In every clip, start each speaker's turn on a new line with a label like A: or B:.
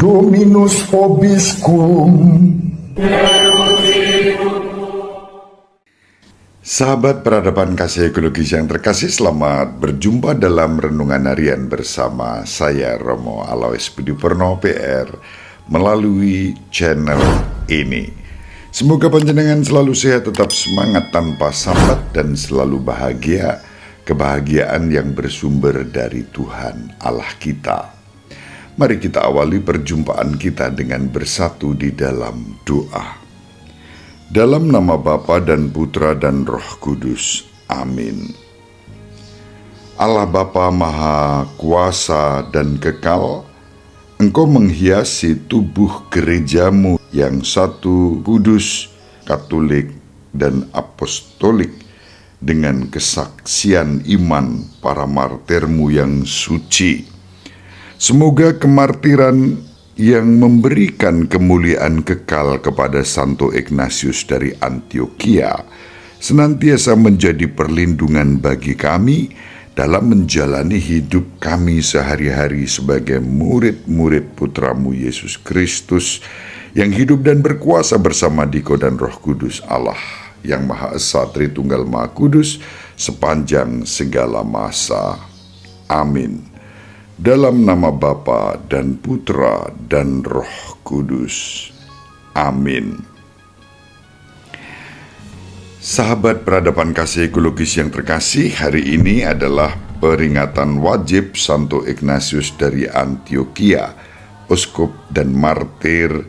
A: Dominus vobiscum. Sahabat peradaban kasih ekologis yang terkasih, selamat berjumpa dalam Renungan Harian bersama saya Romo Alois Budi Purno PR melalui channel ini. Semoga panjenengan selalu sehat, tetap semangat tanpa sambat, dan selalu bahagia, kebahagiaan yang bersumber dari Tuhan Allah kita. Mari kita awali perjumpaan kita dengan bersatu di dalam doa. Dalam nama Bapa dan Putra dan Roh Kudus. Amin. Allah Bapa Maha Kuasa dan Kekal, Engkau menghiasi tubuh gerejamu yang satu, kudus, katolik, dan apostolik dengan kesaksian iman para martirmu yang suci. Semoga kemartiran yang memberikan kemuliaan kekal kepada Santo Ignatius dari Antioquia senantiasa menjadi perlindungan bagi kami dalam menjalani hidup kami sehari-hari sebagai murid-murid Putramu Yesus Kristus yang hidup dan berkuasa bersama Diko dan Roh Kudus Allah yang Maha Esa Tritunggal Maha Kudus sepanjang segala masa. Amin. Dalam nama Bapa dan Putra dan Roh Kudus. Amin. Sahabat peradaban kasih ekologis yang terkasih, hari ini adalah peringatan wajib Santo Ignatius dari Antioquia, uskup dan martir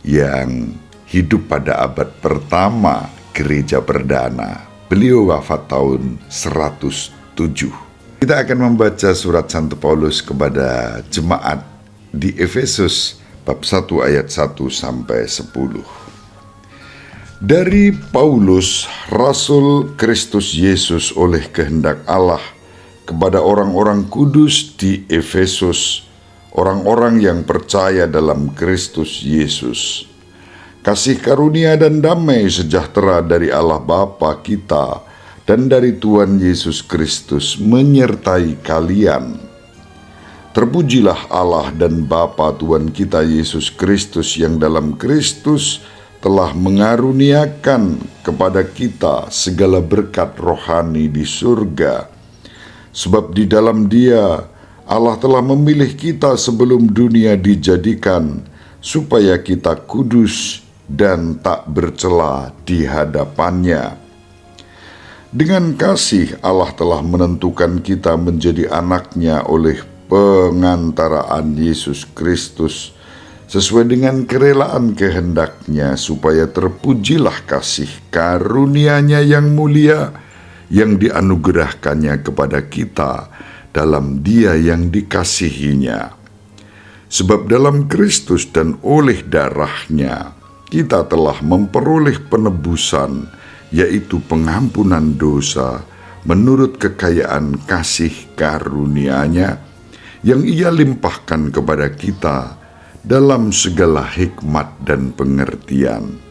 A: yang hidup pada abad pertama gereja perdana. Beliau wafat tahun 107. Kita akan membaca surat Santo Paulus kepada jemaat di Efesus bab 1 ayat 1 sampai 10. Dari Paulus, Rasul Kristus Yesus oleh kehendak Allah, kepada orang-orang kudus di Efesus, orang-orang yang percaya dalam Kristus Yesus. Kasih karunia dan damai sejahtera dari Allah Bapa kita dan dari Tuhan Yesus Kristus menyertai kalian. Terpujilah Allah dan Bapa Tuhan kita Yesus Kristus yang dalam Kristus telah mengaruniakan kepada kita segala berkat rohani di surga. Sebab di dalam Dia Allah telah memilih kita sebelum dunia dijadikan, supaya kita kudus dan tak bercela di hadapan-Nya. Dengan kasih Allah telah menentukan kita menjadi anak-Nya oleh pengantaraan Yesus Kristus, sesuai dengan kerelaan kehendak-Nya, supaya terpujilah kasih karunia-Nya yang mulia, yang dianugerahkannya kepada kita dalam Dia yang dikasihi-Nya. Sebab dalam Kristus dan oleh darah-Nya, kita telah memperoleh penebusan, yaitu pengampunan dosa menurut kekayaan kasih karunia-Nya yang Ia limpahkan kepada kita dalam segala hikmat dan pengertian.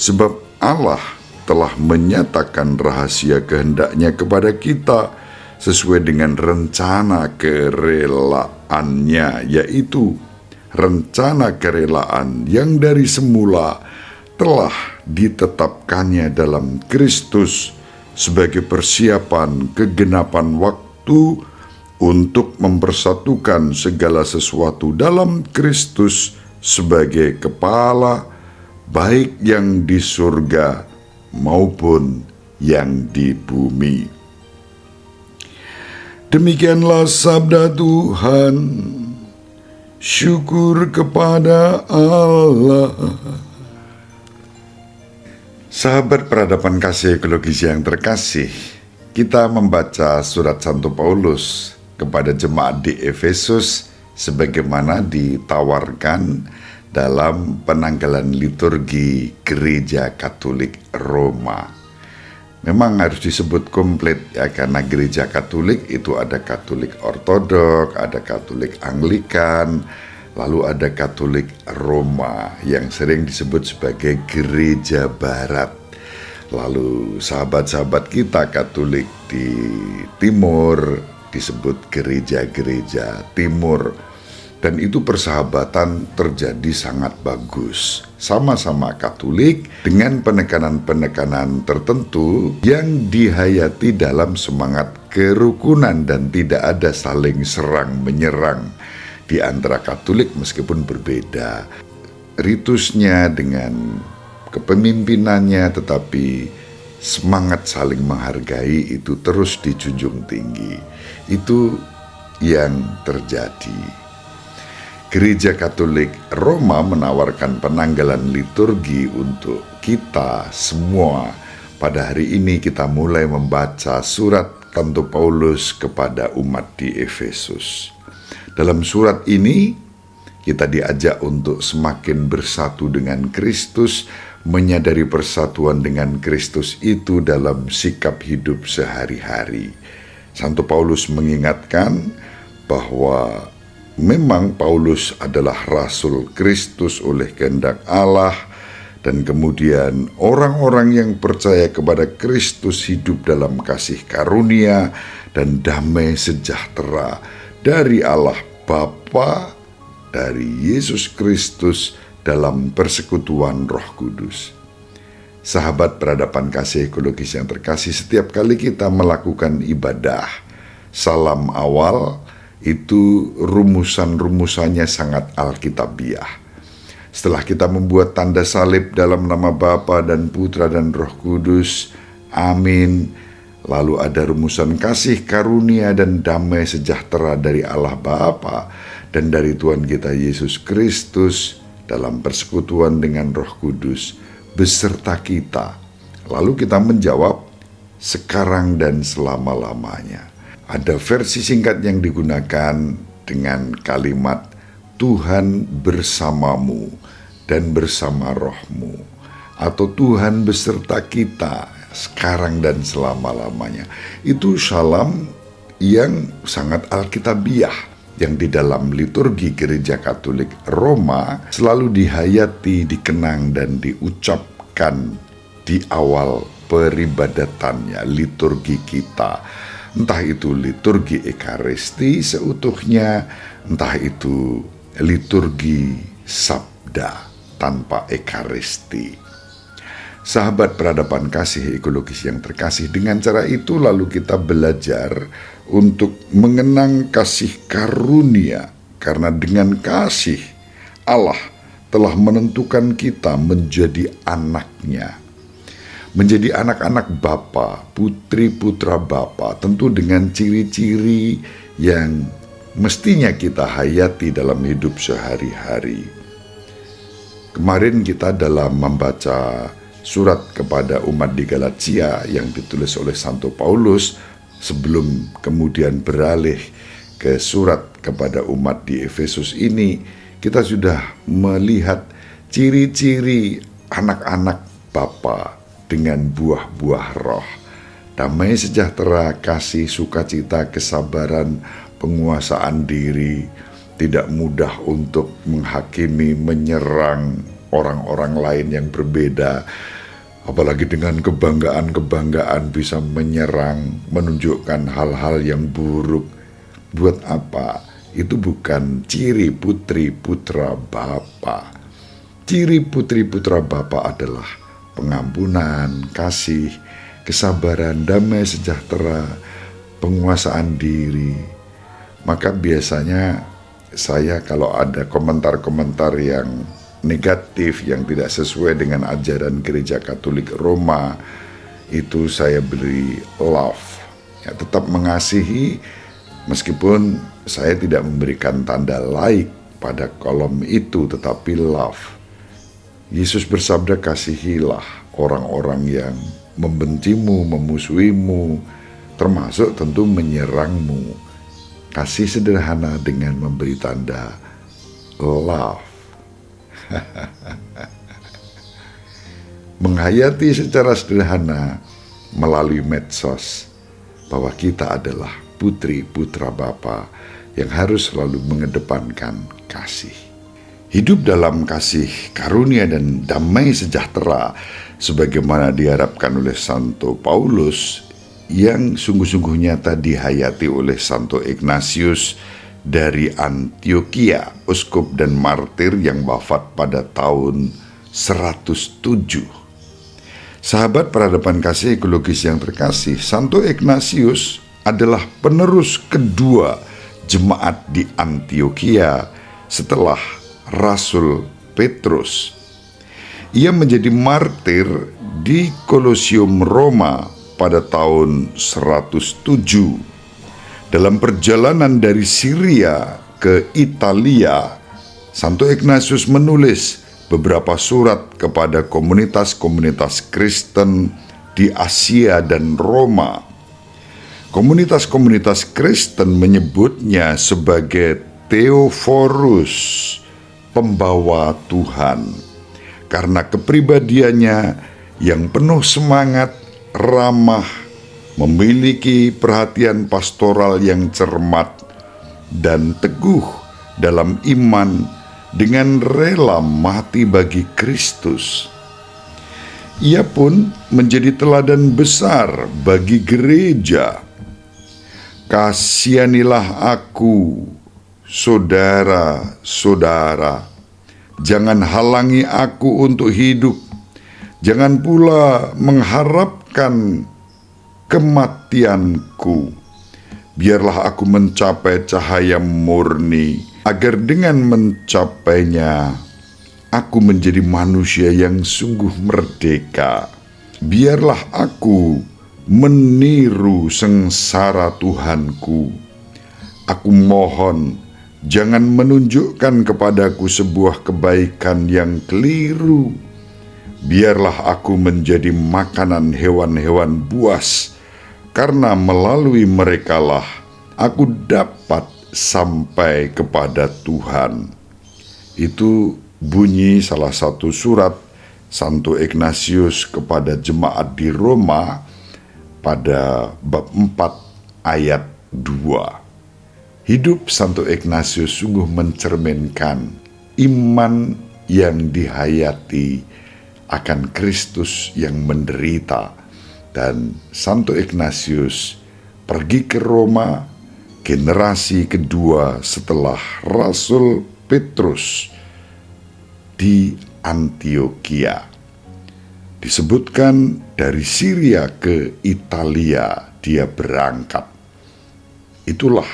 A: Sebab Allah telah menyatakan rahasia kehendak-Nya kepada kita sesuai dengan rencana kerelaannya, yaitu rencana kerelaan yang dari semula telah ditetapkannya dalam Kristus sebagai persiapan kegenapan waktu untuk mempersatukan segala sesuatu dalam Kristus sebagai kepala, baik yang di surga maupun yang di bumi. Demikianlah sabda Tuhan. Syukur kepada Allah. Sahabat peradaban kasih ekologis yang terkasih, kita membaca surat Santo Paulus kepada jemaat di Efesus sebagaimana ditawarkan dalam penanggalan liturgi Gereja Katolik Roma. Memang harus disebut komplit ya, karena Gereja Katolik itu ada Katolik Ortodok, ada Katolik Anglikan, lalu ada Katolik Roma yang sering disebut sebagai Gereja Barat. Lalu sahabat-sahabat kita Katolik di Timur disebut gereja-gereja Timur. Dan itu persahabatan terjadi sangat bagus. Sama-sama Katolik dengan penekanan-penekanan tertentu yang dihayati dalam semangat kerukunan dan tidak ada saling serang menyerang di antara Katolik meskipun berbeda ritusnya dengan kepemimpinannya, tetapi semangat saling menghargai itu terus dijunjung tinggi. Itu yang terjadi. Gereja Katolik Roma menawarkan penanggalan liturgi untuk kita semua. Pada hari ini kita mulai membaca surat Santo Paulus kepada umat di Efesus. Dalam surat ini kita diajak untuk semakin bersatu dengan Kristus, menyadari persatuan dengan Kristus itu dalam sikap hidup sehari-hari. Santo Paulus mengingatkan bahwa memang Paulus adalah Rasul Kristus oleh kehendak Allah, dan kemudian orang-orang yang percaya kepada Kristus hidup dalam kasih karunia dan damai sejahtera dari Allah Bapa, dari Yesus Kristus dalam persekutuan Roh Kudus. Sahabat peradaban kasih ekologis yang terkasih, setiap kali kita melakukan ibadah, salam awal itu rumusan-rumusannya sangat alkitabiah. Setelah kita membuat tanda salib dalam nama Bapa dan Putra dan Roh Kudus, amin. Lalu ada rumusan kasih karunia dan damai sejahtera dari Allah Bapa dan dari Tuhan kita Yesus Kristus dalam persekutuan dengan Roh Kudus beserta kita. Lalu kita menjawab, sekarang dan selama-lamanya. Ada versi singkat yang digunakan dengan kalimat Tuhan bersamamu dan bersama rohmu, atau Tuhan beserta kita sekarang dan selama-lamanya. Itu salam yang sangat alkitabiah, yang di dalam liturgi Gereja Katolik Roma selalu dihayati, dikenang dan diucapkan di awal peribadatannya, liturgi kita. Entah itu liturgi Ekaristi seutuhnya, entah itu liturgi Sabda tanpa Ekaristi. Sahabat peradaban kasih ekologis yang terkasih, dengan cara itu lalu kita belajar untuk mengenang kasih karunia, karena dengan kasih Allah telah menentukan kita menjadi anaknya, menjadi anak-anak Bapa, putri putra Bapa, tentu dengan ciri-ciri yang mestinya kita hayati dalam hidup sehari-hari. Kemarin kita dalam membaca surat kepada umat di Galatia yang ditulis oleh Santo Paulus, sebelum kemudian beralih ke surat kepada umat di Efesus ini, kita sudah melihat ciri-ciri anak-anak Bapa dengan buah-buah roh. Damai sejahtera, kasih, sukacita, kesabaran, penguasaan diri, tidak mudah untuk menghakimi, menyerang orang-orang lain yang berbeda, apalagi dengan kebanggaan-kebanggaan bisa menyerang, menunjukkan hal-hal yang buruk. Buat apa? Itu bukan ciri putri putra Bapa. Ciri putri putra Bapa adalah pengampunan, kasih, kesabaran, damai sejahtera, penguasaan diri. Maka biasanya saya kalau ada komentar-komentar yang negatif, yang tidak sesuai dengan ajaran Gereja Katolik Roma, itu saya beri love, ya, tetap mengasihi, meskipun saya tidak memberikan tanda like pada kolom itu, tetapi love. Yesus bersabda, kasihilah orang-orang yang membencimu, memusuhimu, termasuk tentu menyerangmu. Kasih sederhana dengan memberi tanda love. Menghayati secara sederhana melalui medsos bahwa kita adalah putri putra Bapa yang harus selalu mengedepankan kasih. Hidup dalam kasih karunia dan damai sejahtera sebagaimana diharapkan oleh Santo Paulus, yang sungguh-sungguh nyata dihayati oleh Santo Ignatius dari Antioquia, uskup dan martir yang wafat pada tahun 107. Sahabat peradaban kasih ekologis yang terkasih, Santo Ignatius adalah penerus kedua jemaat di Antioquia setelah Rasul Petrus. Ia menjadi martir di Kolosium Roma pada tahun 107. Dalam perjalanan dari Syria ke Italia, Santo Ignatius menulis beberapa surat kepada komunitas-komunitas Kristen di Asia dan Roma. Komunitas-komunitas Kristen menyebutnya sebagai Theophorus, pembawa Tuhan, karena kepribadiannya yang penuh semangat, ramah, memiliki perhatian pastoral yang cermat, dan teguh dalam iman dengan rela mati bagi Kristus. Ia pun menjadi teladan besar bagi gereja. Kasihanilah aku, saudara-saudara, jangan halangi aku untuk hidup, jangan pula mengharapkan kematianku. Biarlah aku mencapai cahaya murni, agar dengan mencapainya aku menjadi manusia yang sungguh merdeka. Biarlah aku meniru sengsara Tuhanku. Aku mohon, jangan menunjukkan kepadaku sebuah kebaikan yang keliru. Biarlah aku menjadi makanan hewan-hewan buas, karena melalui merekalah aku dapat sampai kepada Tuhan. Itu bunyi salah satu surat Santo Ignatius kepada jemaat di Roma pada bab 4 ayat 2. Hidup Santo Ignatius sungguh mencerminkan iman yang dihayati akan Kristus yang menderita, dan Santo Ignatius pergi ke Roma, generasi kedua setelah Rasul Petrus di Antioquia. Disebutkan dari Syria ke Italia dia berangkat. Itulah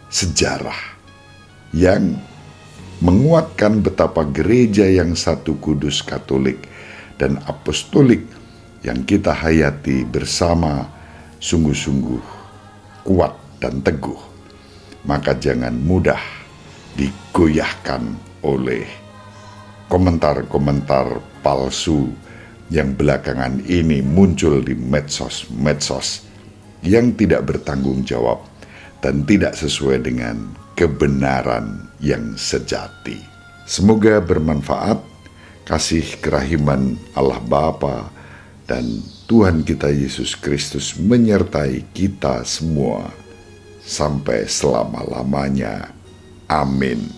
A: sejarah yang menguatkan betapa gereja yang satu kudus, Katolik dan Apostolik yang kita hayati bersama sungguh-sungguh kuat dan teguh. Maka jangan mudah digoyahkan oleh komentar-komentar palsu yang belakangan ini muncul di medsos yang tidak bertanggung jawab dan tidak sesuai dengan kebenaran yang sejati. Semoga bermanfaat. Kasih kerahiman Allah Bapa dan Tuhan kita Yesus Kristus menyertai kita semua sampai selama-lamanya. Amin.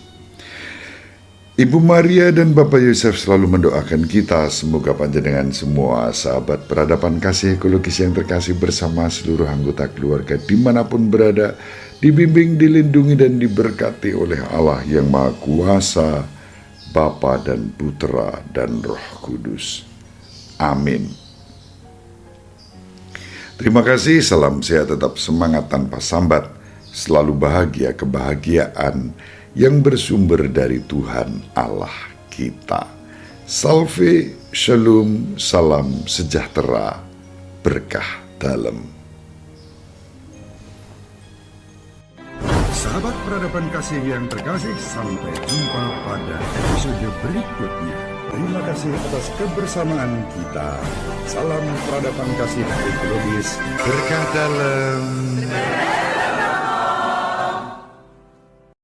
A: Ibu Maria dan Bapak Yosef selalu mendoakan kita, semoga panjenengan semua sahabat peradaban kasih ekologis yang terkasih bersama seluruh anggota keluarga dimanapun berada, dibimbing, dilindungi, dan diberkati oleh Allah yang Maha Kuasa, Bapa dan Putra dan Roh Kudus. Amin. Terima kasih, salam sehat, tetap semangat tanpa sambat, selalu bahagia, kebahagiaan yang bersumber dari Tuhan Allah kita. Salve, shalom, salam sejahtera, berkah dalam.
B: Sahabat peradaban kasih yang terkasih, sampai jumpa pada episode berikutnya. Terima kasih atas kebersamaan kita. Salam peradaban kasih ekologis,
A: Berkah dalam.